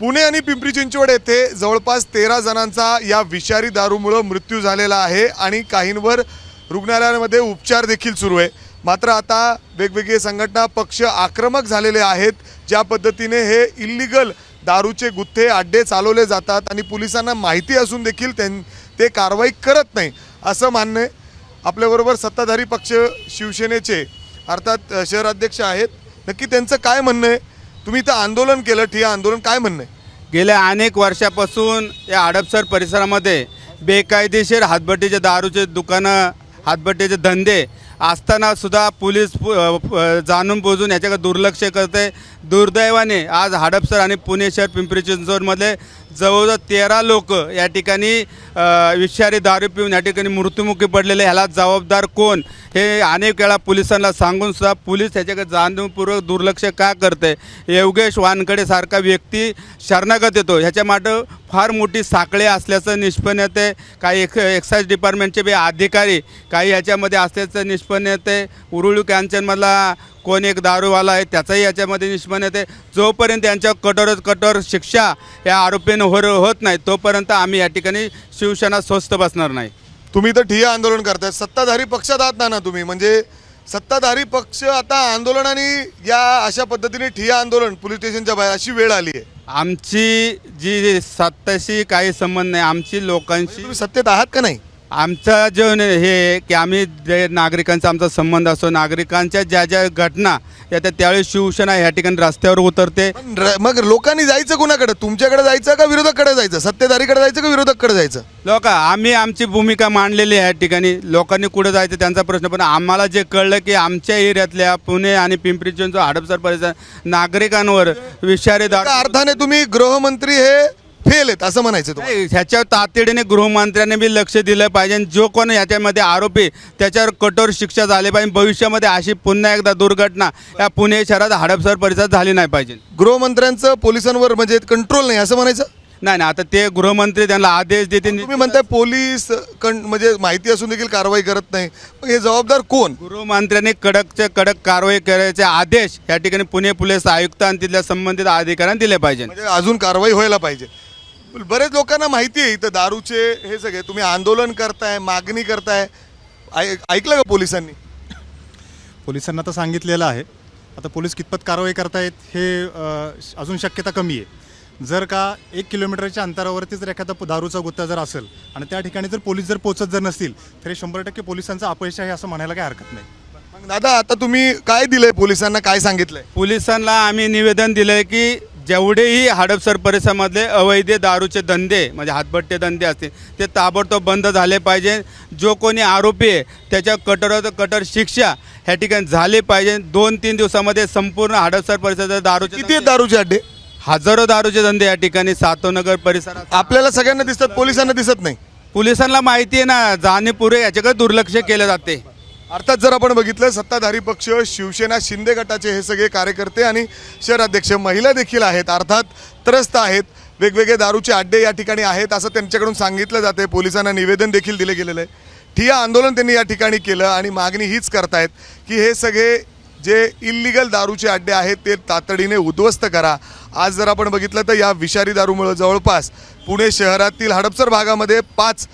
पुणे आणि पिंपरी चिंचवड येथे जवळपास 13 जणांचा या विषारी दारूमुळे मृत्यू झालेला आहे आणि काहींवर रुग्णालयामध्ये उपचार देखील सुरू आहे। मात्र आता वेगवेगळे संघटना पक्ष आक्रमक झालेले आहेत। ज्या पद्धतीने हे इल्लीगल दारूचे गुत्थे अड्डे चालवले जातात आणि पोलिसांना माहिती असून देखील ते कारवाई करत नाही असं म्हणणे आपल्याबरोबर सत्ताधारी पक्ष शिवसेनेचे अर्थात शहराध्यक्ष आहेत। नक्की त्यांचं काय म्हणणं आहे? तुम्ही इथं आंदोलन केलं, ठिय्या आंदोलन, काय म्हणणं आहे? गेल्या अनेक वर्षापासून या हडपसर परिसरामध्ये बेकायदेशीर हातभट्टीचे दारूचे दुकानं, हातभट्टीचे धंदे असताना सुद्धा पोलीस जाणून बुजून याच्याकडे दुर्लक्ष करते। दुर्दैवाने आज हडपसर आणि पुणे शहर पिंपरी चिंचवडमध्ये जवळजवळ 13 लोक या ठिकाणी विषारी दारू पिऊन या ठिकाणी मृत्युमुखी पडलेले। ह्याला जबाबदार कोण हे अनेक वेळा पोलिसांना सांगून सुद्धा पोलीस ह्याच्याकडे जाणीवपूर्वक दुर्लक्ष का करते? योगेश वानखडे सारखा व्यक्ती शरणागत येतो, ह्याच्या मागे फार मोठी साखळी असल्याचं निष्पन्न येते। काही एक्साईज डिपार्टमेंटचे बी अधिकारी काही ह्याच्यामध्ये असल्याचं निष्पन्न येते। उरुळू कॅन्सरमधला कोण एक दारूवाला आहे त्याचाही याच्यामध्ये निष्पन्न येते। जोपर्यंत यांच्यावर कठोर शिक्षा या आरोपींना होत नाही तोपर्यंत आम्ही या ठिकाणी शिवसेना स्वस्थ बसणार नाही। तुम्ही तर ठिय्या आंदोलन करताय, सत्ताधारी पक्षात आहात ना तुम्ही, म्हणजे सत्ताधारी पक्ष आता आंदोलन आणि या अशा पद्धतीने ठिय्या आंदोलन पोलीस स्टेशनच्या बाहेर अशी वेळ आली आहे। आमची जी सत्ताशी काही संबंध नाही, आमची लोकांशी। तुम्ही सत्तेत आहात का नाही? आमचा जो हे की आम्ही जे नागरिकांचा आमचा संबंध असतो, नागरिकांच्या ज्या ज्या घटना येतात त्यावेळी शिवसेना या ठिकाणी रस्त्यावर उतरते। मग लोकांनी जायचं कुणाकडे? तुमच्याकडे जायचं का विरोधकाकडे जायचं? सत्तेधारीकडे जायचं का विरोधकाकडे जायचं? आम्ही आमची भूमिका मांडलेली आहे या ठिकाणी। लोकांनी कुठे जायचं त्यांचा प्रश्न, पण आम्हाला जे कळलं की आमच्या एरियातल्या पुणे आणि पिंपरी चिंचवड हडपसर परिसर नागरिकांवर विषारी दारू, अर्थाने तुम्ही गृहमंत्री हे फेल आहेत असं म्हणायचं तुम्हाला? ह्याच्यावर तातडीने गृहमंत्र्यांनी बी लक्ष दिलं पाहिजे। जो कोण याच्यामध्ये आरोपी त्याच्यावर कठोर शिक्षा झाली पाहिजे। भविष्यामध्ये अशी पुन्हा एकदा दुर्घटना या पुणे शहरात हडपसर परिसरात झाली नाही पाहिजे। गृहमंत्र्यांचं पोलिसांवर म्हणजे कंट्रोल नाही असं म्हणायचं? नाही, आता ते गृहमंत्री त्यांना आदेश देतील। तुम्ही म्हणताय पोलीस म्हणजे माहिती असून देखील कारवाई करत नाही, मग हे जबाबदार कोण? गृहमंत्र्यांनी कडकच्या कडक कारवाई करायचे आदेश या ठिकाणी पुणे पोलीस आयुक्त आणि तिथल्या संबंधित अधिकाऱ्यांना दिले पाहिजे। म्हणजे अजून कारवाई व्हायला पाहिजे। बरेच लोकांना माहिती आहे इथं दारूचे हे सगळे, तुम्ही आंदोलन करताय, मागणी करताय, ऐकलं का पोलिसांनी? पोलिसांना तर सांगितलेलं आहे। आता पोलीस कितपत कारवाई करतायत हे अजून शक्यता कमी आहे। जर का 1 किलोमीटरच्या अंतरावरती जर एखादा दारूचा गुत्ता जर असेल आणि त्या ठिकाणी जर पोलीस जर पोहोचत जर नसतील तर हे 100% पोलिसांचं अपयश आहे असं म्हणायला काही हरकत नाही। मग दादा, आता तुम्ही काय दिलंय पोलिसांना, काय सांगितलंय? पोलिसांना आम्ही निवेदन दिलंय की जेवढेही हडपसर परिसरामधले अवैध दारूचे धंदे म्हणजे हातभट्टे धंदे असतील ते ताबडतोब बंद झाले पाहिजे। जो कोणी आरोपी आहे त्याच्या कठोर शिक्षा ह्या ठिकाणी झाली पाहिजे। 2-3 दिवसामध्ये संपूर्ण हडपसर परिसरात दारूचे किती दारूचे अड्डे? हजारो दारूचे धंदे या ठिकाणी सातोनगर परिसरात आपल्याला सगळ्यांना दिसतात, पोलिसांना दिसत नाही। पोलिसांना माहिती आहे ना, जाणीवपूर्वक याच्याकडे दुर्लक्ष केले जाते। अर्थात जर आपण बघितलं सत्ताधारी पक्ष शिवसेना शिंदे गटाचे हे सगळे कार्यकर्ते आणि शहराध्यक्ष महिला देखील आहेत, अर्थात त्रस्त आहेत। वेगवेगळे दारूचे अड्डे या ठिकाणी आहेत असं त्यांच्याकडून सांगितलं जाते। पोलिसांना निवेदन देखील दिले गेलेलं आहे। ठिय्या आंदोलन त्यांनी या ठिकाणी केलं आणि मागणी हीच करतायत की हे सगळे जे इल्लीगल दारूचे अड्डे आहेत ते तातडीने उद्ध्वस्त करा। आज जर आपण बघितलं तर या विषारी दारूमुळे जवळपास पुणे शहरातील हडपसर भागामध्ये 5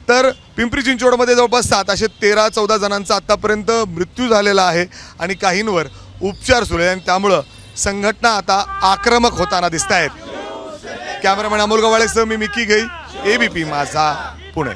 तर पिंपरी चिंचवडमध्ये जवळपास 7 असे 13-14 जणांचा आत्तापर्यंत मृत्यू झालेला आहे आणि काहींवर उपचार सुरू आहे आणि त्यामुळं संघटना आता आक्रमक होताना दिसत आहेत। कॅमेरामॅन अमोल गवाळेसह मी मिकी गई, ABP माझा, पुणे।